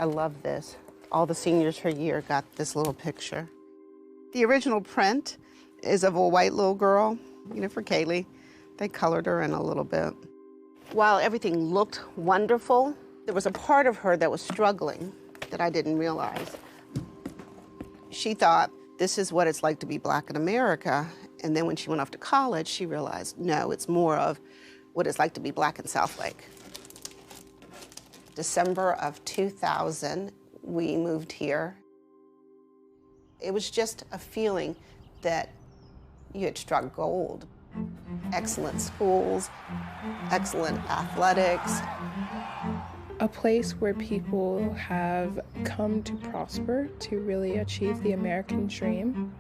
I love this. All the seniors her year got this little picture. The original print is of a white little girl, for Kaylee. They colored her in a little bit. While everything looked wonderful, there was a part of her that was struggling that I didn't realize. She thought, this is what it's like to be Black in America. And then when she went off to college, she realized, no, it's more of what it's like to be Black in Southlake. December of 2000, we moved here. It was just a feeling that you had struck gold. Excellent schools, excellent athletics. A place where people have come to prosper, to really achieve the American dream.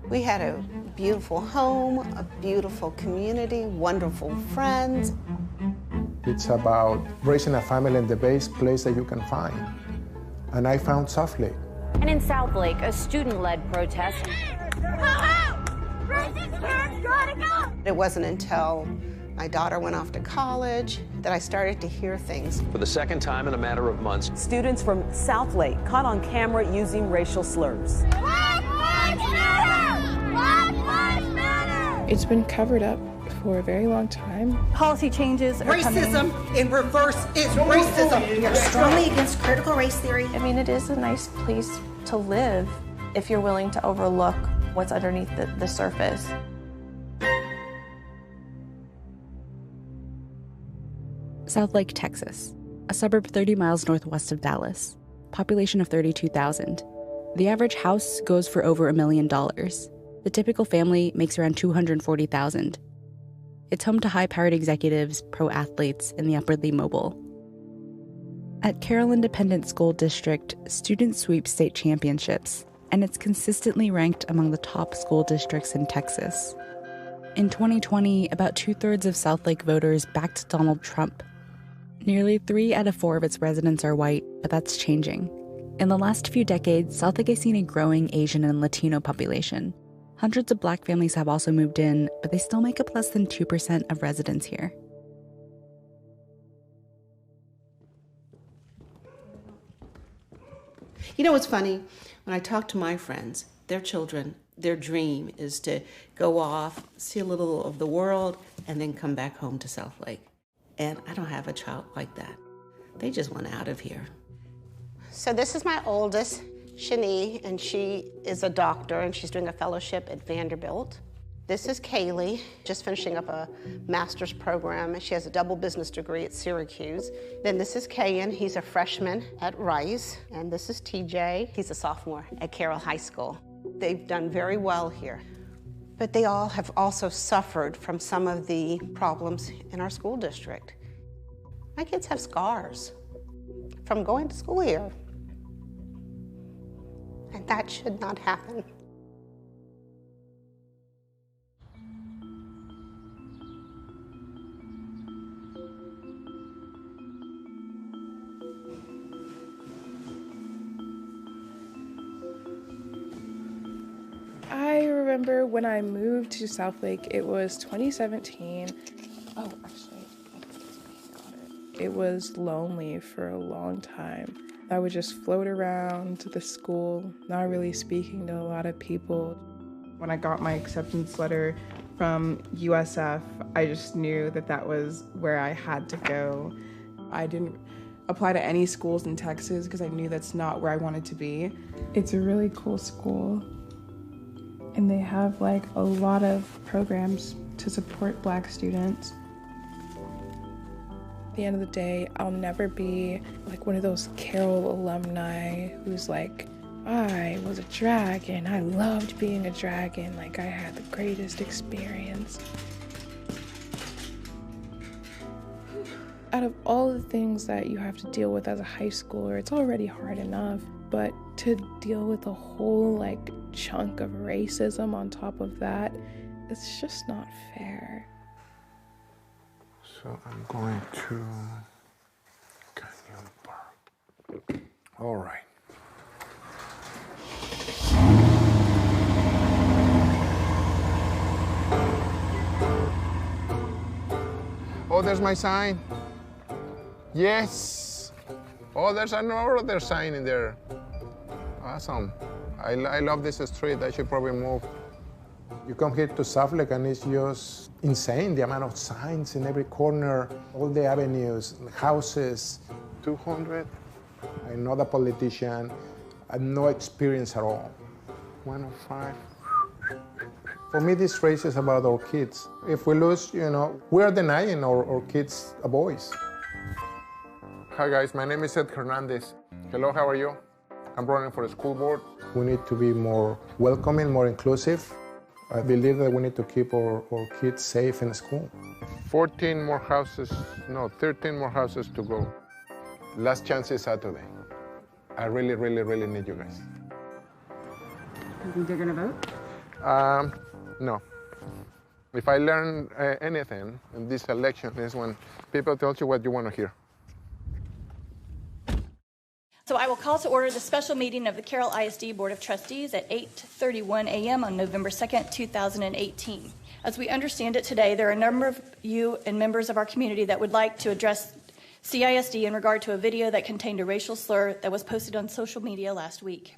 We had a beautiful home, a beautiful community, wonderful friends. It's about raising a family in the best place that you can find. And I found Southlake. And in Southlake, a student-led protest. It wasn't until my daughter went off to college that I started to hear things. For the second time in a matter of months, students from Southlake caught on camera using racial slurs. Black Lives Matter! Black Lives Matter! It's been covered up for a very long time. Policy changes are racism in reverse is racism. We are strongly against critical race theory. I mean, it is a nice place to live if you're willing to overlook what's underneath the surface. Southlake, Texas, a suburb 30 miles northwest of Dallas, population of 32,000. The average house goes for over $1 million. The typical family makes around $240,000. It's home to high-powered executives, pro athletes, and the upwardly mobile. At Carroll Independent School District, students sweep state championships, and it's consistently ranked among the top school districts in Texas. In 2020, about 2/3 of Southlake voters backed Donald Trump. Nearly 3 out of 4 of its residents are white, but that's changing. In the last few decades, Southlake has seen a growing Asian and Latino population. Hundreds of Black families have also moved in, but they still make up less than 2% of residents here. You know what's funny? When I talk to my friends, their children, their dream is to go off, see a little of the world, and then come back home to Southlake. And I don't have a child like that. They just want out of here. So this is my oldest, Shani, and she is a doctor, and she's doing a fellowship at Vanderbilt. This is Kaylee, just finishing up a master's program. She has a double business degree at Syracuse. Then this is Kayan, he's a freshman at Rice. And this is TJ, he's a sophomore at Carroll High School. They've done very well here. But they all have also suffered from some of the problems in our school district. My kids have scars from going to school here. And that should not happen. I remember when I moved to Southlake, it was 2017. Oh, actually, it was lonely for a long time. I would just float around the school, not really speaking to a lot of people. When I got my acceptance letter from USF, I just knew that that was where I had to go. I didn't apply to any schools in Texas because I knew that's not where I wanted to be. It's a really cool school. And they have like a lot of programs to support Black students. At the end of the day, I'll never be like one of those Carroll alumni who's like, I was a dragon, I loved being a dragon, like I had the greatest experience. Out of all the things that you have to deal with as a high schooler, it's already hard enough, but to deal with a whole like chunk of racism on top of that, it's just not fair. So I'm going to Canyon Park. All right. Oh, there's my sign. Yes. Oh, there's another sign in there. Awesome. I love this street. I should probably move. You come here to Southlake and it's just insane, the amount of signs in every corner, all the avenues, houses. 200. I'm not a politician. I have no experience at all. 105. For me, this race is about our kids. If we lose, we are denying our kids a voice. Hi guys, my name is Ed Hernandez. Hello, how are you? I'm running for the school board. We need to be more welcoming, more inclusive. I believe that we need to keep our kids safe in school. 13 more houses to go. Last chance is Saturday. I really, really, really need you guys. You think they're gonna vote? No. If I learn anything in this election is when people tell you what you want to hear. So I will call to order the special meeting of the Carroll ISD Board of Trustees at 8:31 a.m. on November 2nd, 2018. As we understand it today, there are a number of you and members of our community that would like to address CISD in regard to a video that contained a racial slur that was posted on social media last week.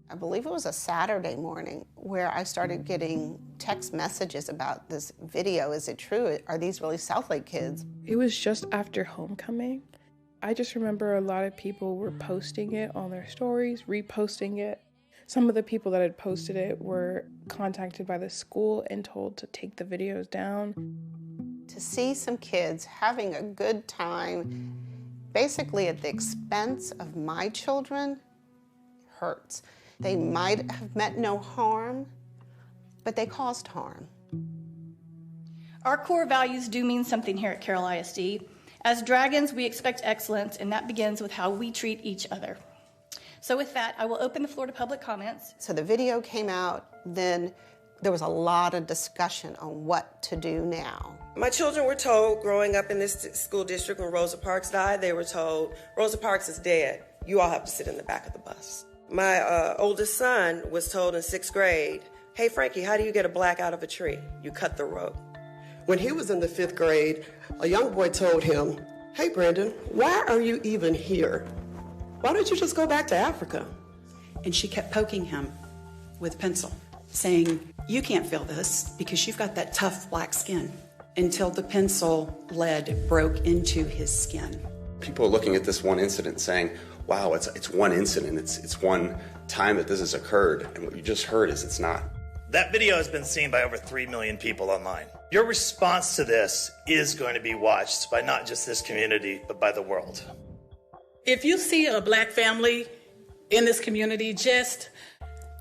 I believe it was a Saturday morning where I started getting text messages about this video. Is it true? Are these really Southlake kids? It was just after homecoming. I just remember a lot of people were posting it on their stories, reposting it. Some of the people that had posted it were contacted by the school and told to take the videos down. To see some kids having a good time, basically at the expense of my children, hurts. They might have meant no harm, but they caused harm. Our core values do mean something here at Carroll ISD. As Dragons, we expect excellence, and that begins with how we treat each other. So with that, I will open the floor to public comments. So the video came out, then there was a lot of discussion on what to do now. My children were told, growing up in this school district when Rosa Parks died, they were told, Rosa Parks is dead. You all have to sit in the back of the bus. My oldest son was told in 6th grade, hey, Frankie, how do you get a black out of a tree? You cut the rope. When he was in the 5th grade, a young boy told him, hey, Brandon, why are you even here? Why don't you just go back to Africa? And she kept poking him with a pencil, saying, you can't feel this because you've got that tough black skin, until the pencil lead broke into his skin. People are looking at this one incident saying, wow, it's one incident, it's one time that this has occurred, and what you just heard is it's not. That video has been seen by over 3 million people online. Your response to this is going to be watched by not just this community, but by the world. If you see a black family in this community, just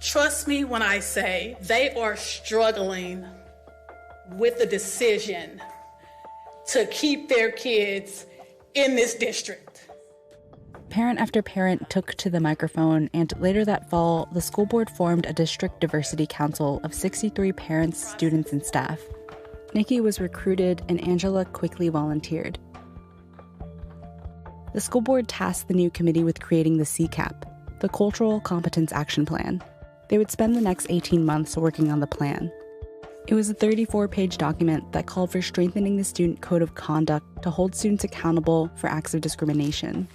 trust me when I say they are struggling with the decision to keep their kids in this district. Parent after parent took to the microphone, and later that fall, the school board formed a district diversity council of 63 parents, students, and staff. Nikki was recruited, and Angela quickly volunteered. The school board tasked the new committee with creating the CCAP, the Cultural Competence Action Plan. They would spend the next 18 months working on the plan. It was a 34-page document that called for strengthening the student code of conduct to hold students accountable for acts of discrimination.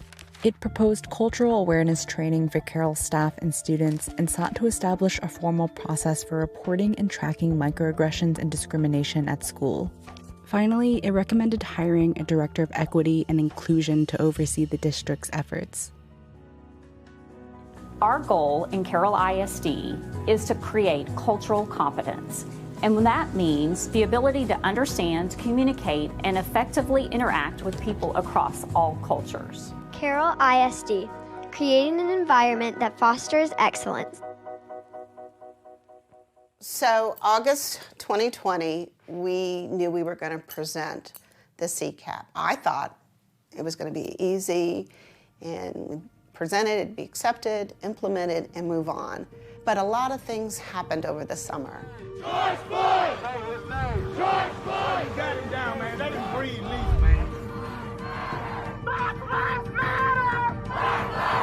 It proposed cultural awareness training for Carroll staff and students and sought to establish a formal process for reporting and tracking microaggressions and discrimination at school. Finally, it recommended hiring a director of equity and inclusion to oversee the district's efforts. Our goal in Carroll ISD is to create cultural competence. And that means the ability to understand, communicate, and effectively interact with people across all cultures. Carroll ISD, creating an environment that fosters excellence. So August 2020, we knew we were going to present the CCAP. I thought it was going to be easy and present it, it'd be accepted, implemented, and move on. But a lot of things happened over the summer. George Floyd! George Floyd! Got him down, man. Let him breathe, leave, man. Black Lives Matter! Black Lives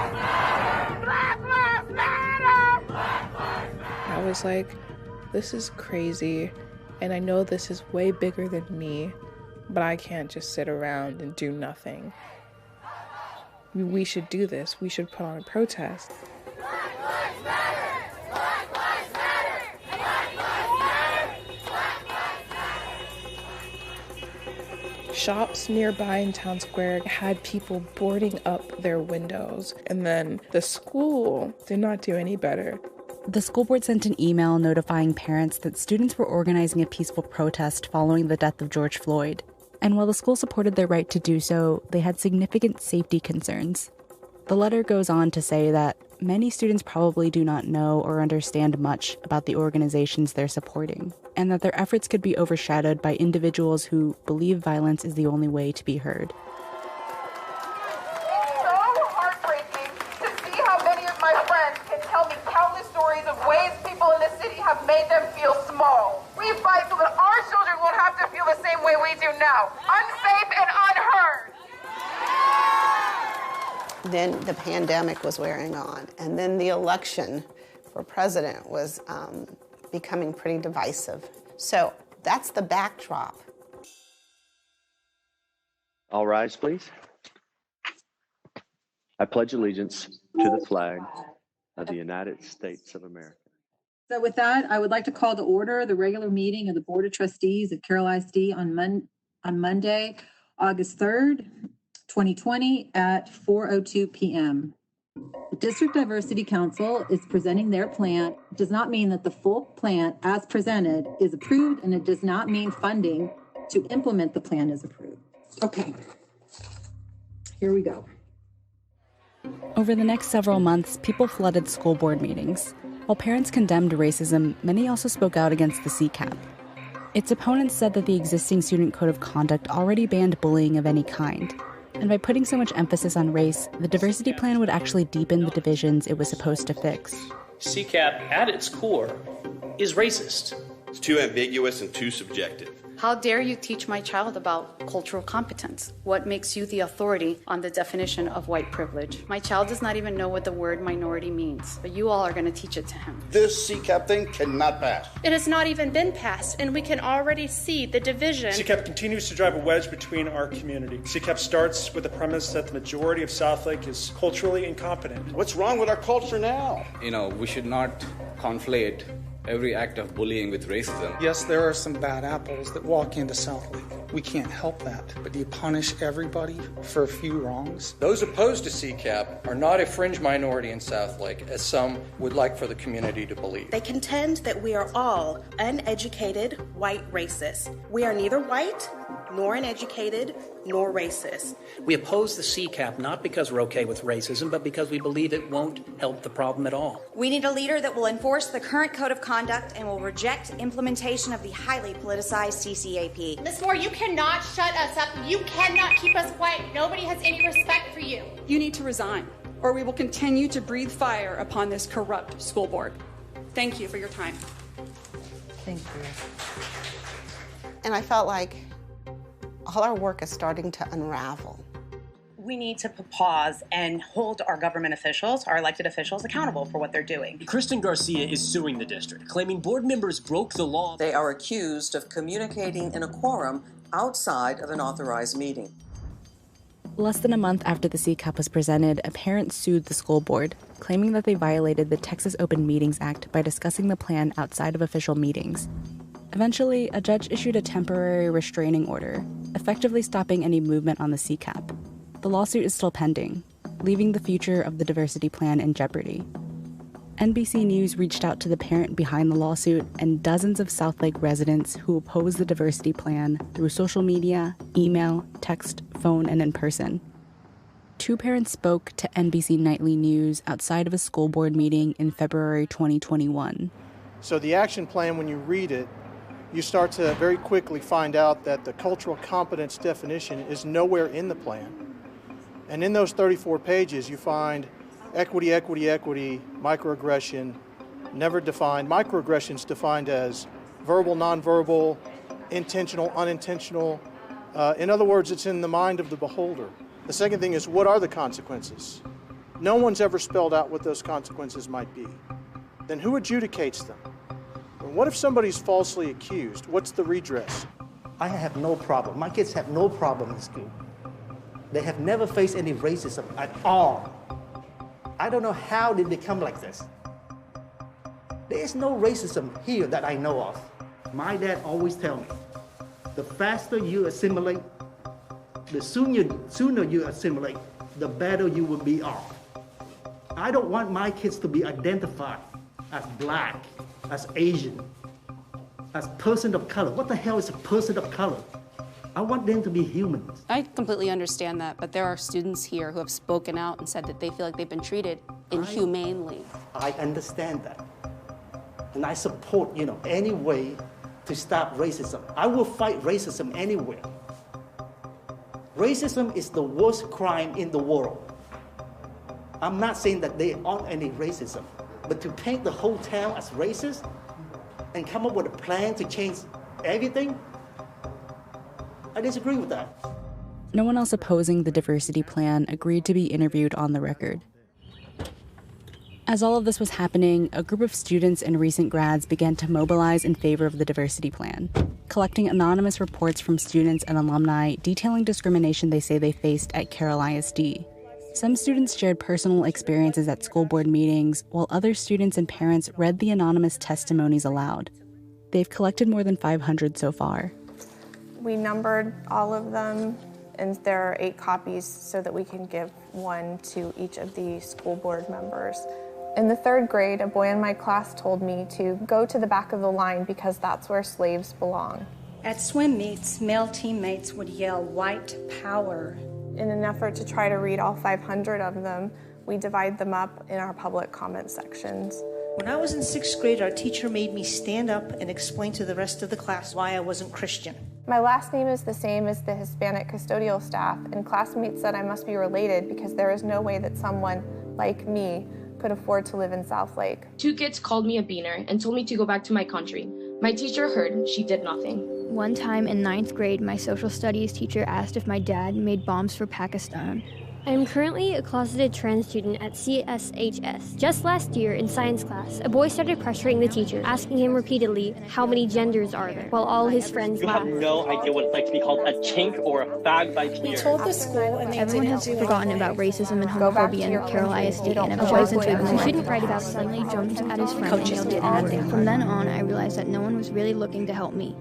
was like, this is crazy, and I know this is way bigger than me, but I can't just sit around and do nothing. We should do this. We should put on a protest. Black lives matter! Black lives matter! Black lives matter! Black lives matter! Shops nearby in Town Square had people boarding up their windows, and then the school did not do any better. The school board sent an email notifying parents that students were organizing a peaceful protest following the death of George Floyd. And while the school supported their right to do so, they had significant safety concerns. The letter goes on to say that many students probably do not know or understand much about the organizations they're supporting, and that their efforts could be overshadowed by individuals who believe violence is the only way to be heard. It's so heartbreaking to see how many of my friends can tell me countless stories of ways people in this city have made them feel small. We fight so that our children won't have to feel the same way we do now, unsafe and unheard. Then the pandemic was wearing on, and then the election for president was becoming pretty divisive. So that's the backdrop. All rise, please. I pledge allegiance to the flag of the United States of America. So with that, I would like to call to order the regular meeting of the Board of Trustees of Carroll ISD on Monday, August 3rd, 2020 at 4:02 p.m. The District Diversity Council is presenting their plan. It does not mean that the full plan as presented is approved, and it does not mean funding to implement the plan is approved. Okay, here we go. Over the next several months, people flooded school board meetings. While parents condemned racism, many also spoke out against the CCAP. Its opponents said that the existing student code of conduct already banned bullying of any kind. And by putting so much emphasis on race, the diversity plan would actually deepen the divisions it was supposed to fix. CCAP, at its core, is racist. It's too ambiguous and too subjective. How dare you teach my child about cultural competence? What makes you the authority on the definition of white privilege? My child does not even know what the word minority means, but you all are going to teach it to him. This CCAP thing cannot pass. It has not even been passed, and we can already see the division. CCAP continues to drive a wedge between our community. CCAP starts with the premise that the majority of Southlake is culturally incompetent. What's wrong with our culture now? We should not conflate every act of bullying with racism. Yes, there are some bad apples that walk into Southlake. We can't help that. But do you punish everybody for a few wrongs? Those opposed to CCAP are not a fringe minority in Southlake, as some would like for the community to believe. They contend that we are all uneducated white racists. We are neither white, nor uneducated, nor racist. We oppose the CCAP not because we're okay with racism, but because we believe it won't help the problem at all. We need a leader that will enforce the current code of conduct and will reject implementation of the highly politicized CCAP. Ms. Moore, you cannot shut us up. You cannot keep us quiet. Nobody has any respect for you. You need to resign, or we will continue to breathe fire upon this corrupt school board. Thank you for your time. Thank you. And I felt like all our work is starting to unravel. We need to pause and hold our government officials, our elected officials, accountable for what they're doing. Kristen Garcia is suing the district, claiming board members broke the law. They are accused of communicating in a quorum outside of an authorized meeting. Less than a month after the CCAP was presented, a parent sued the school board, claiming that they violated the Texas Open Meetings Act by discussing the plan outside of official meetings. Eventually, a judge issued a temporary restraining order, effectively stopping any movement on the CCAP. The lawsuit is still pending, leaving the future of the diversity plan in jeopardy. NBC News reached out to the parent behind the lawsuit and dozens of Southlake residents who oppose the diversity plan through social media, email, text, phone, and in person. Two parents spoke to NBC Nightly News outside of a school board meeting in February 2021. So the action plan, when you read it, you start to very quickly find out that the cultural competence definition is nowhere in the plan. And in those 34 pages, you find equity, equity, equity, microaggression, never defined. Microaggressions defined as verbal, nonverbal, intentional, unintentional. In other words, it's in the mind of the beholder. The second thing is, what are the consequences? No one's ever spelled out what those consequences might be. Then who adjudicates them? What if somebody's falsely accused? What's the redress? I have no problem. My kids have no problem in school. They have never faced any racism at all. I don't know how they become like this. There is no racism here that I know of. My dad always tell me, the faster you assimilate, the sooner you assimilate, the better you will be off. I don't want my kids to be identified as black, as Asian, as person of color. What the hell is a person of color? I want them to be humans. I completely understand that, but there are students here who have spoken out and said that they feel like they've been treated inhumanely. I understand that. And I support, any way to stop racism. I will fight racism anywhere. Racism is the worst crime in the world. I'm not saying that there aren't any racism, but to paint the whole town as racist and come up with a plan to change everything, I disagree with that. No one else opposing the diversity plan agreed to be interviewed on the record. As all of this was happening, a group of students and recent grads began to mobilize in favor of the diversity plan, collecting anonymous reports from students and alumni detailing discrimination they say they faced at Carroll ISD. Some students shared personal experiences at school board meetings, while other students and parents read the anonymous testimonies aloud. They've collected more than 500 so far. We numbered all of them, and there are 8 copies so that we can give one to each of the school board members. In the 3rd grade, a boy in my class told me to go to the back of the line because that's where slaves belong. At swim meets, male teammates would yell, "White power." In an effort to try to read all 500 of them, we divide them up in our public comment sections. When I was in 6th grade, our teacher made me stand up and explain to the rest of the class why I wasn't Christian. My last name is the same as the Hispanic custodial staff, and classmates said I must be related because there is no way that someone like me could afford to live in Southlake. 2 kids called me a beaner and told me to go back to my country. My teacher heard, she did nothing. One time in 9th grade, my social studies teacher asked if my dad made bombs for Pakistan. I am currently a closeted trans student at CSHS. Just last year in science class, a boy started pressuring the teacher, asking him repeatedly, how many genders are there, while all his friends laughed. You have no idea what it's like to be called a chink or a fag by peers. We told the school and everyone has forgotten about racism and homophobia in Carroll ISD, and ever since we shouldn't write about suddenly jumped at his friend and yelled at anything. From then on, I realized that no one was really looking to help me.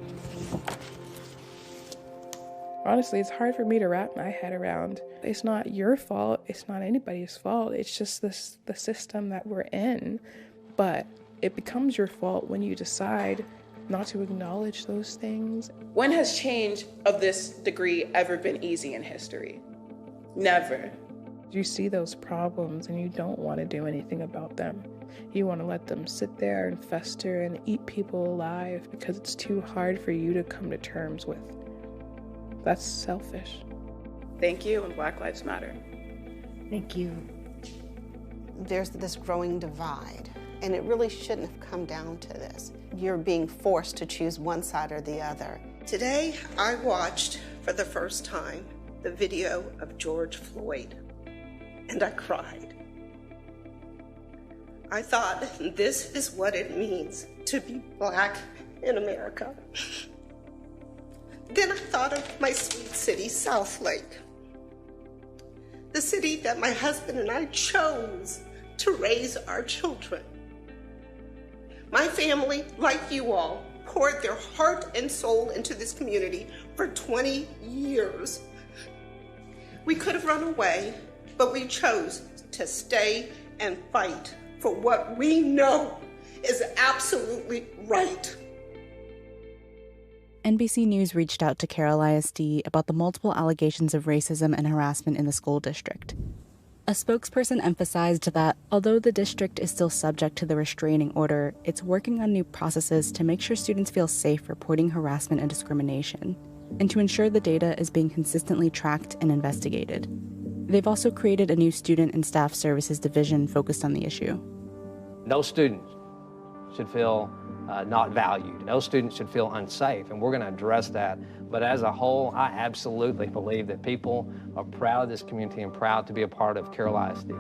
Honestly, it's hard for me to wrap my head around. It's not your fault. It's not anybody's fault. It's just the system that we're in. But it becomes your fault when you decide not to acknowledge those things. When has change of this degree ever been easy in history? Never. You see those problems and you don't want to do anything about them. You want to let them sit there and fester and eat people alive because it's too hard for you to come to terms with. That's selfish. Thank you, and Black Lives Matter. Thank you. There's this growing divide, and it really shouldn't have come down to this. You're being forced to choose one side or the other. Today, I watched for the first time the video of George Floyd, and I cried. I thought, this is what it means to be Black in America. Then I thought of my sweet city, Southlake, the city that my husband and I chose to raise our children. My family, like you all, poured their heart and soul into this community for 20 years. We could have run away, but we chose to stay and fight for what we know is absolutely right. NBC News reached out to Carroll ISD about the multiple allegations of racism and harassment in the school district. A spokesperson emphasized that although the district is still subject to the restraining order, it's working on new processes to make sure students feel safe reporting harassment and discrimination, and to ensure the data is being consistently tracked and investigated. They've also created a new student and staff services division focused on the issue. No student should feel not valued. No student should feel unsafe, and we're going to address that. But as a whole, I absolutely believe that people are proud of this community and proud to be a part of Carroll ISD.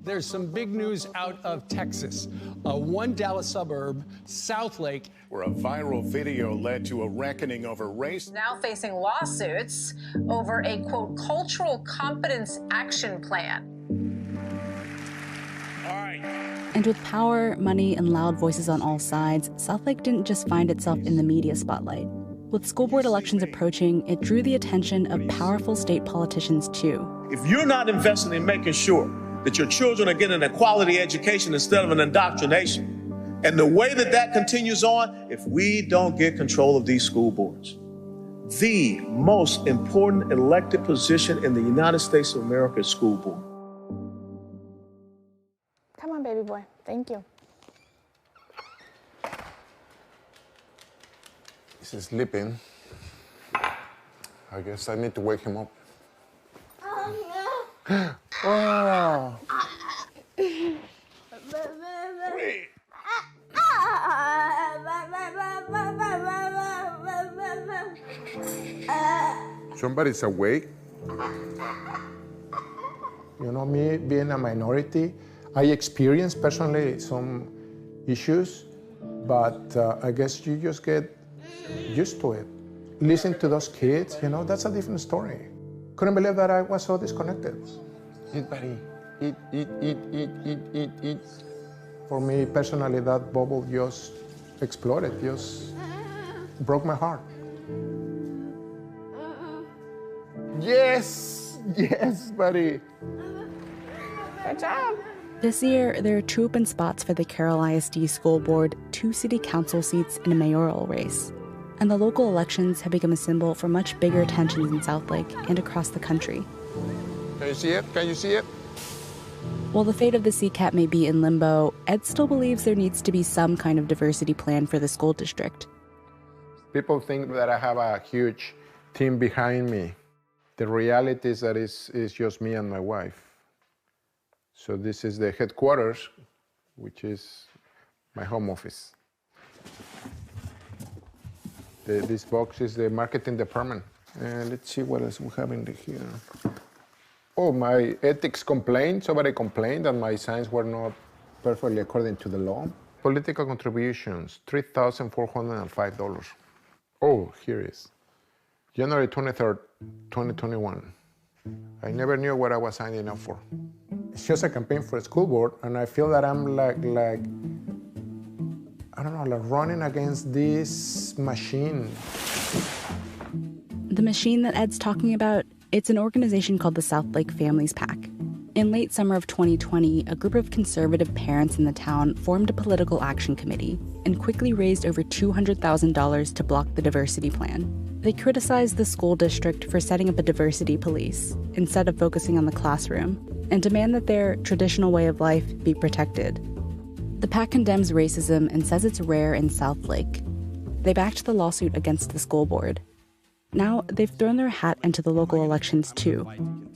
There's some big news out of Texas. One Dallas suburb, Southlake, where a viral video led to a reckoning over race. Now facing lawsuits over a, quote, cultural competence action plan. All right. And with power, money, and loud voices on all sides, Southlake didn't just find itself in the media spotlight. With school board elections approaching, it drew the attention of powerful state politicians too. If you're not investing in making sure that your children are getting a quality education instead of an indoctrination, and the way that that continues on, if we don't get control of these school boards, the most important elected position in the United States of America is school board. Come on, baby boy. Thank you. He's sleeping. I guess I need to wake him up. Oh. Somebody's awake. You know, me being a minority, I experienced personally some issues, but I guess you just get used to it. Listen to those kids, you know, that's a different story. Couldn't believe that I was so disconnected. Eat, buddy. Eat, eat, eat, eat, eat, eat, eat. For me personally, that bubble just exploded, just broke my heart. Yes, yes, buddy. Good job. This year, there are 2 open spots for the Carroll ISD School Board, 2 city council seats, and a mayoral race. And the local elections have become a symbol for much bigger tensions in Southlake and across the country. Can you see it? Can you see it? While the fate of the CCAP may be in limbo, Ed still believes there needs to be some kind of diversity plan for the school district. People think that I have a huge team behind me. The reality is that it's just me and my wife. So this is the headquarters, which is my home office. This box is the marketing department. And let's see what else we have in here. Oh, my ethics complaint. Somebody complained that my signs were not perfectly according to the law. Political contributions, $3,405. Oh, here it is. January 23rd, 2021. I never knew what I was signing up for. It's just a campaign for a school board, and I feel that I'm like I don't know, like running against this machine. The machine that Ed's talking about, it's an organization called the Southlake Families PAC. In late summer of 2020, a group of conservative parents in the town formed a political action committee and quickly raised over $200,000 to block the diversity plan. They criticized the school district for setting up a diversity police instead of focusing on the classroom, and demand that their traditional way of life be protected. The PAC condemns racism and says it's rare in Southlake. They backed the lawsuit against the school board. Now, they've thrown their hat into the local elections too.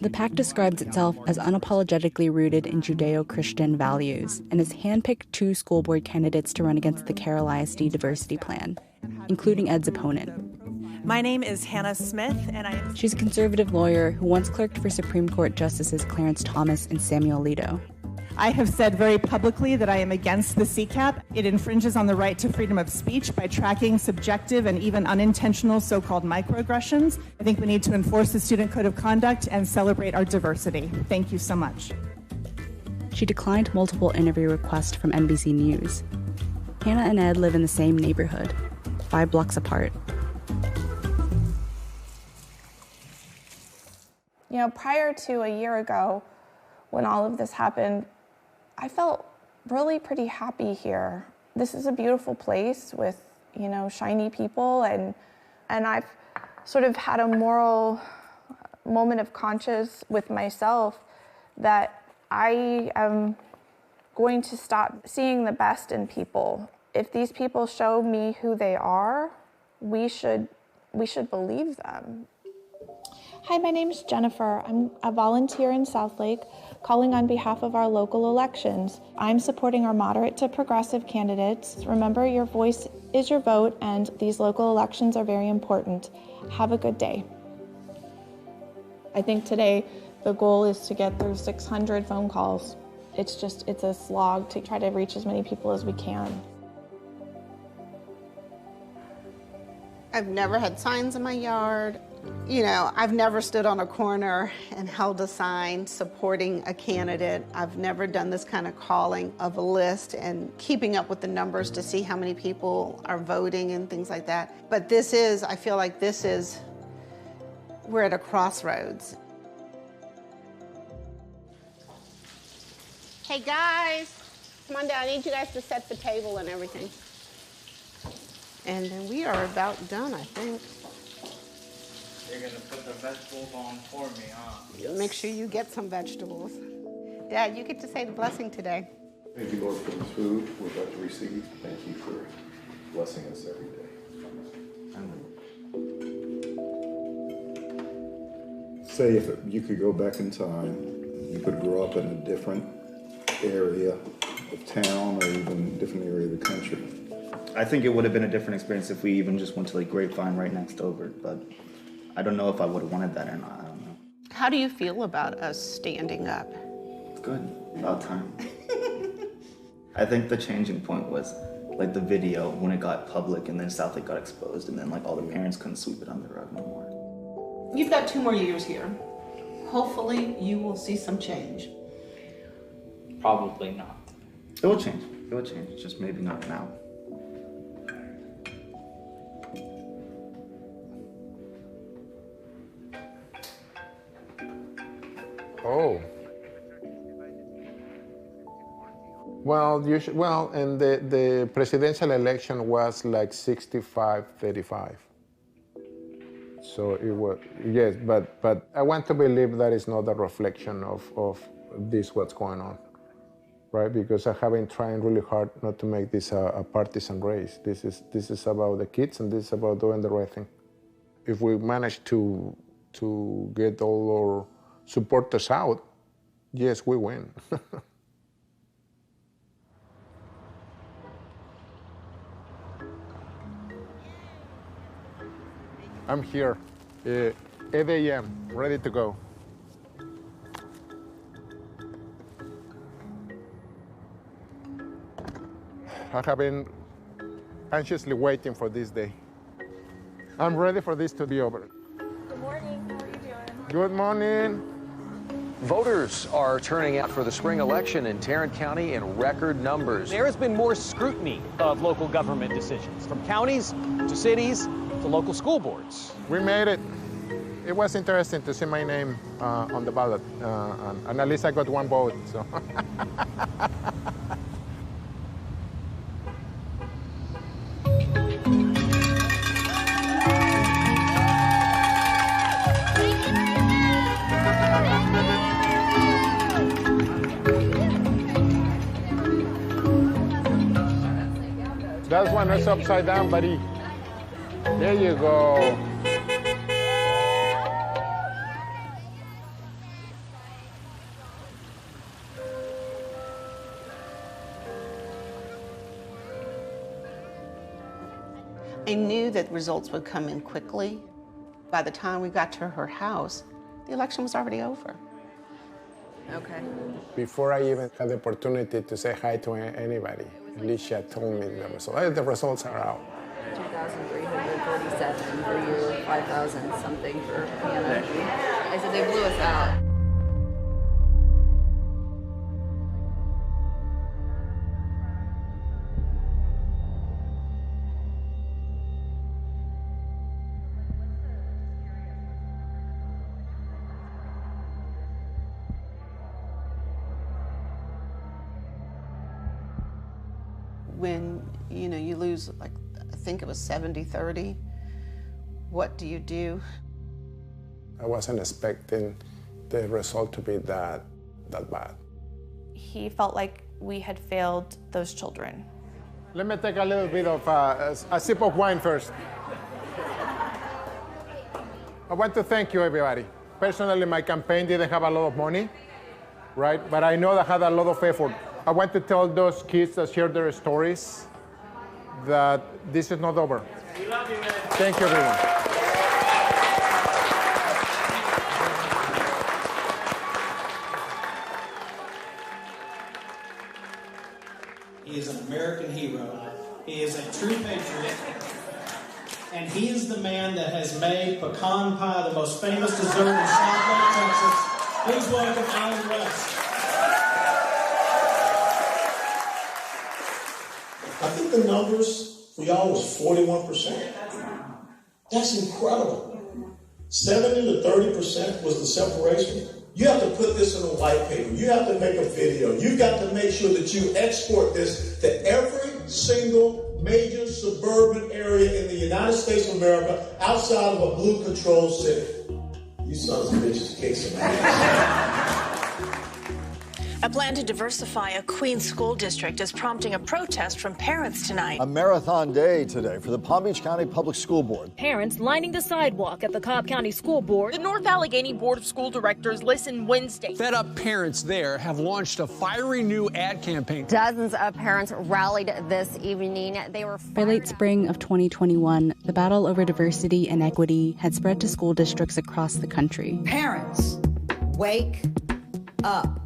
The PAC describes itself as unapologetically rooted in Judeo-Christian values and has handpicked 2 school board candidates to run against the Carroll ISD diversity plan, including Ed's opponent. My name is Hannah Smith, and She's a conservative lawyer who once clerked for Supreme Court Justices Clarence Thomas and Samuel Alito. I have said very publicly that I am against the CCAP. It infringes on the right to freedom of speech by tracking subjective and even unintentional so-called microaggressions. I think we need to enforce the Student Code of Conduct and celebrate our diversity. Thank you so much. She declined multiple interview requests from NBC News. Hannah and Ed live in the same neighborhood, 5 blocks apart. You know, prior to a year ago, when all of this happened, I felt really pretty happy here. This is a beautiful place with, you know, shiny people, and I've sort of had a moral moment of conscience with myself that I am going to stop seeing the best in people. If these people show me who they are, we should believe them. Hi, my name is Jennifer. I'm a volunteer in Southlake, calling on behalf of our local elections. I'm supporting our moderate to progressive candidates. Remember, your voice is your vote, and these local elections are very important. Have a good day. I think today the goal is to get through 600 phone calls. It's a slog to try to reach as many people as we can. I've never had signs in my yard. You know, I've never stood on a corner and held a sign supporting a candidate. I've never done this kind of calling of a list and keeping up with the numbers to see how many people are voting and things like that. But I feel like we're at a crossroads. Hey guys, come on down. I need you guys to set the table and everything. And then we are about done, I think. You're gonna put the vegetables on for me, huh? Yes. Make sure you get some vegetables. Dad, you get to say the blessing today. Thank you, Lord, for this food we're about to receive. Thank you for blessing us every day. Say if you could go back in time, you could grow up in a different area of town or even a different area of the country. I think it would have been a different experience if we even just went to like Grapevine right next over, but I don't know if I would have wanted that or not. I don't know. How do you feel about us standing up? It's good. About time. I think the changing point was like the video when it got public and then Southlake got exposed and then like all the parents couldn't sweep it under the rug no more. You've got 2 more years here. Hopefully you will see some change. Probably not. It will change. It will change. Just maybe not now. Oh. Well, and the presidential election was like 65-35. So it was, yes, but I want to believe that is not a reflection of this, what's going on, right? Because I have been trying really hard not to make this a partisan race. This is about the kids and this is about doing the right thing. If we manage to get all our supporters out, yes, we win. I'm here, 8 a.m., ready to go. I have been anxiously waiting for this day. I'm ready for this to be over. Good morning, how are you doing? Good morning. Voters are turning out for the spring election in Tarrant County in record numbers. There has been more scrutiny of local government decisions, from counties to cities to local school boards. We made it. It was interesting to see my name on the ballot, and at least I got 1 vote. So. That one is upside down, buddy. There you go. I knew that results would come in quickly. By the time we got to her house, the election was already over. Okay. Before I even had the opportunity to say hi to anybody, Alicia told me the results. The results are out. 2,347 for you, 5,000 something for Hannah. I said they blew us out. When, you know, you lose, like, I think it was 70-30, what do you do? I wasn't expecting the result to be that bad. He felt like we had failed those children. Let me take a little bit of a sip of wine first. I want to thank you, everybody. Personally, my campaign didn't have a lot of money, right? But I know that had a lot of effort. I want to tell those kids that share their stories that this is not over. We love you, man. Thank you, everyone. He is an American hero. He is a true patriot. And he is the man that has made pecan pie the most famous dessert in Southlake, Texas. Please welcome Alan West. I think the numbers for y'all was 41%. That's incredible. 70 to 30% was the separation. You have to put this in a white paper. You have to make a video. You've got to make sure that you export this to every single major suburban area in the United States of America outside of a blue-controlled city. You sons of bitches kick some ass. A plan to diversify a Queens school district is prompting a protest from parents tonight. A marathon day today for the Palm Beach County Public School Board. Parents lining the sidewalk at the Cobb County School Board. The North Allegheny Board of School Directors listened Wednesday. Fed up parents there have launched a fiery new ad campaign. Dozens of parents rallied this evening. They were By late spring of 2021, the battle over diversity and equity had spread to school districts across the country. Parents, wake up.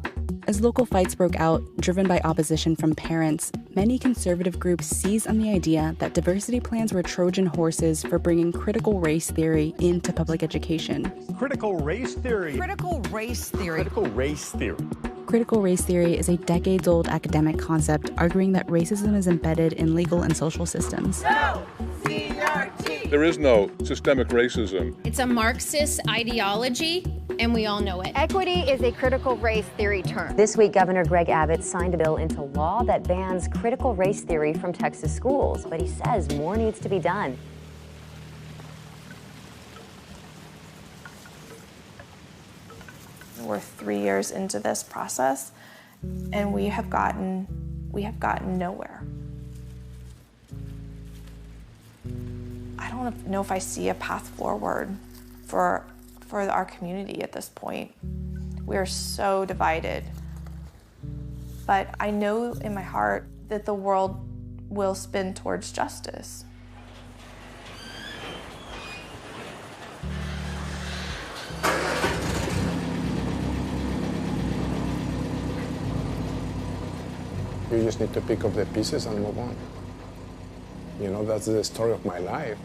As local fights broke out, driven by opposition from parents, many conservative groups seized on the idea that diversity plans were Trojan horses for bringing critical race theory into public education. Critical race theory. Critical race theory. Critical race theory. Critical race theory is a decades-old academic concept arguing that racism is embedded in legal and social systems. No! CRT! There is no systemic racism. It's a Marxist ideology, and we all know it. Equity is a critical race theory term. This week, Governor Greg Abbott signed a bill into law that bans critical race theory from Texas schools, but he says more needs to be done. We're 3 years into this process, and we have gotten nowhere. I don't know if I see a path forward for our community at this point. We are so divided. But I know in my heart that the world will spin towards justice. You just need to pick up the pieces and move on. You know, that's the story of my life.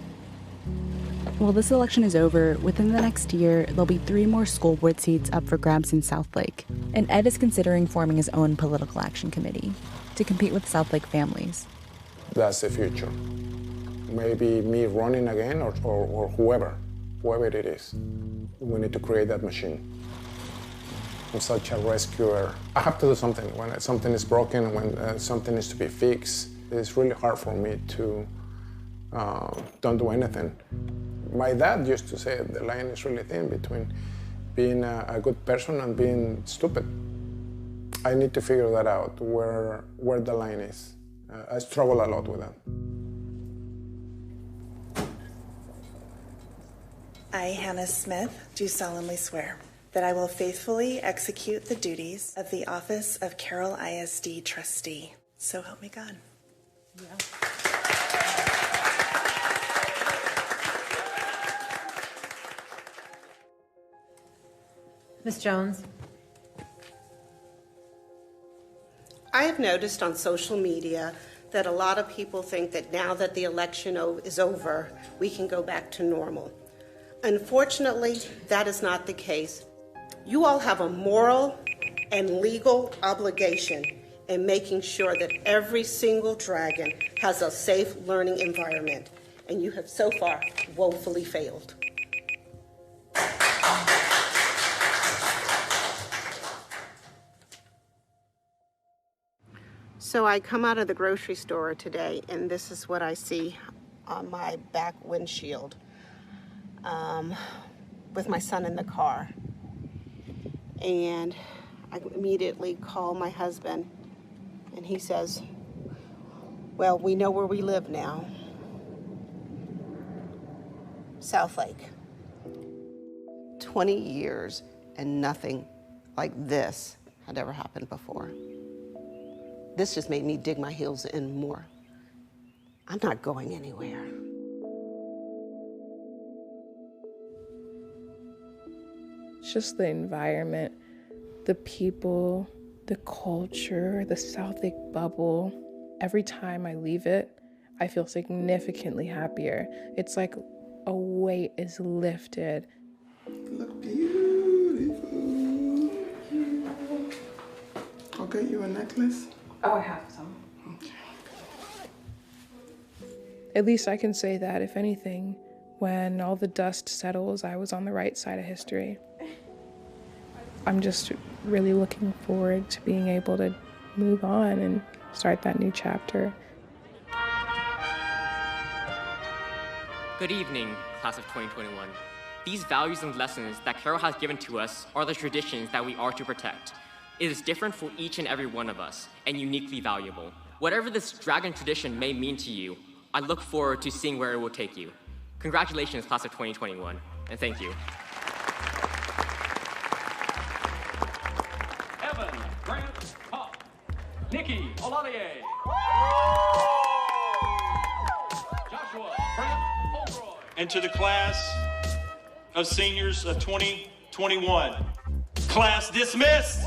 While this election is over, within the next year, there'll be 3 more school board seats up for grabs in Southlake. And Ed is considering forming his own political action committee to compete with Southlake families. That's the future. Maybe me running again or whoever it is. We need to create that machine. I'm such a rescuer. I have to do something. When something is broken, when something needs to be fixed, it's really hard for me to don't do anything. My dad used to say the line is really thin between being a good person and being stupid. I need to figure that out, where the line is. I struggle a lot with that. I, Hannah Smith, do solemnly swear that I will faithfully execute the duties of the office of Carroll ISD trustee. So help me God. Yeah. Ms. Jones. I have noticed on social media that a lot of people think that now that the election is over, we can go back to normal. Unfortunately, that is not the case. You all have a moral and legal obligation in making sure that every single dragon has a safe learning environment, and you have so far woefully failed. So I come out of the grocery store today, and this is what I see on my back windshield with my son in the car. And I immediately call my husband, and he says, well, we know where we live now. Southlake. 20 years and nothing like this had ever happened before. This just made me dig my heels in more. I'm not going anywhere. It's just the environment, the people, the culture, the Southlake bubble. every time I leave it, I feel significantly happier. It's like a weight is lifted. Look beautiful. I'll get you a necklace. Oh, I have some. Okay. At least I can say that, if anything, when all the dust settles, I was on the right side of history. I'm just really looking forward to being able to move on and start that new chapter. Good evening, class of 2021. These values and lessons that Carol has given to us are the traditions that we are to protect. It is different for each and every one of us and uniquely valuable. Whatever this dragon tradition may mean to you, I look forward to seeing where it will take you. Congratulations, class of 2021, and thank you. Evan, Grant, Pop, Nikki, Olalier. Joshua, Grant, Holroyd. And to the class of seniors of 2021. Class dismissed.